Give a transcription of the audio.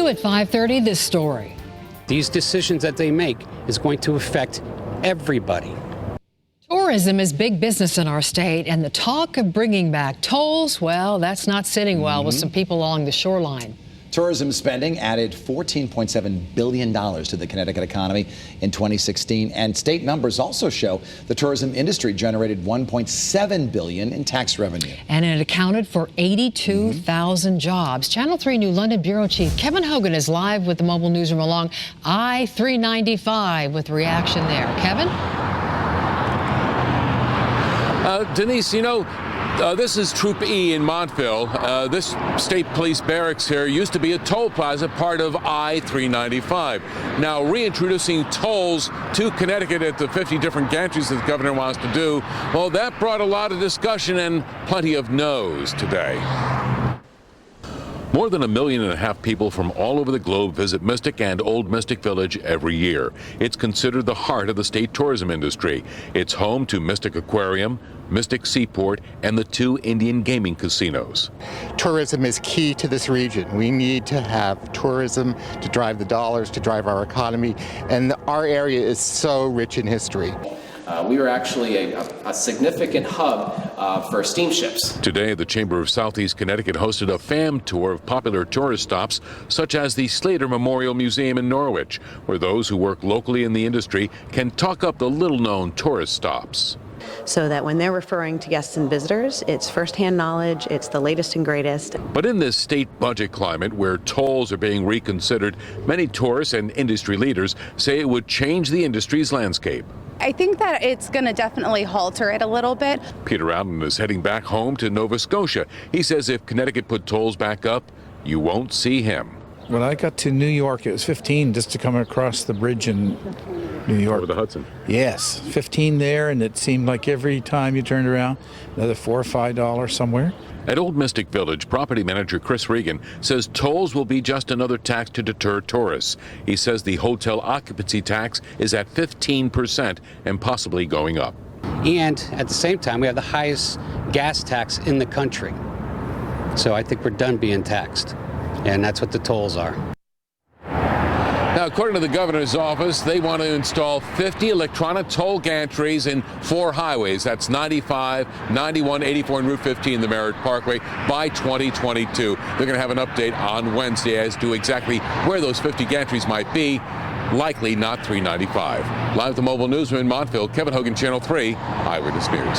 at 5:30, this story. These decisions that they make is going to affect everybody. Tourism is big business in our state, and the talk of bringing back tolls, well, that's not sitting well with some people along the shoreline. Tourism spending added $14.7 billion to the Connecticut economy in 2016, and state numbers also show the tourism industry generated $1.7 billion in tax revenue. And it accounted for 82,000 jobs. Channel 3 New London Bureau Chief Kevin Hogan is live with the mobile newsroom along I-395 with reaction there. Kevin? Denise, this is Troop E in Montville. This state police barracks here used to be a toll plaza, part of I-395. Now, reintroducing tolls to Connecticut at the 50 different gantries that the governor wants to do, well, that brought a lot of discussion and plenty of no's today. More than 1.5 million people from all over the globe visit Mystic and Old Mystic Village every year. It's considered the heart of the state tourism industry. It's home to Mystic Aquarium, Mystic Seaport, and the 2 Indian gaming casinos. Tourism is key to this region. We need to have tourism to drive the dollars, to drive our economy, and our area is so rich in history. We were actually a significant hub for steamships. Today, the Chamber of Southeast Connecticut hosted a FAM tour of popular tourist stops, such as the Slater Memorial Museum in Norwich, where those who work locally in the industry can talk up the little-known tourist stops. So that when they're referring to guests and visitors, it's firsthand knowledge, it's the latest and greatest. But in this state budget climate where tolls are being reconsidered, many tourists and industry leaders say it would change the industry's landscape. I think that it's going to definitely halter it a little bit. Peter Allen is heading back home to Nova Scotia. He says if Connecticut put tolls back up, you won't see him. When I got to New York, it was 15 just to come across the bridge in New York. Over the Hudson? Yes, 15 there, and it seemed like every time you turned around, another $4 or $5 somewhere. At Old Mystic Village, property manager Chris Regan says tolls will be just another tax to deter tourists. He says the hotel occupancy tax is at 15% and possibly going up. And at the same time, we have the highest gas tax in the country. So I think we're done being taxed. And that's what the tolls are. Now, according to the governor's office, they want to install 50 electronic toll gantries in 4 highways. That's 95, 91, 84, and Route 15, the Merritt Parkway, by 2022. They're going to have an update on Wednesday as to exactly where those 50 gantries might be. Likely not 395. Live at the mobile newsroom in Montville, Kevin Hogan, Channel 3 Eyewitness News.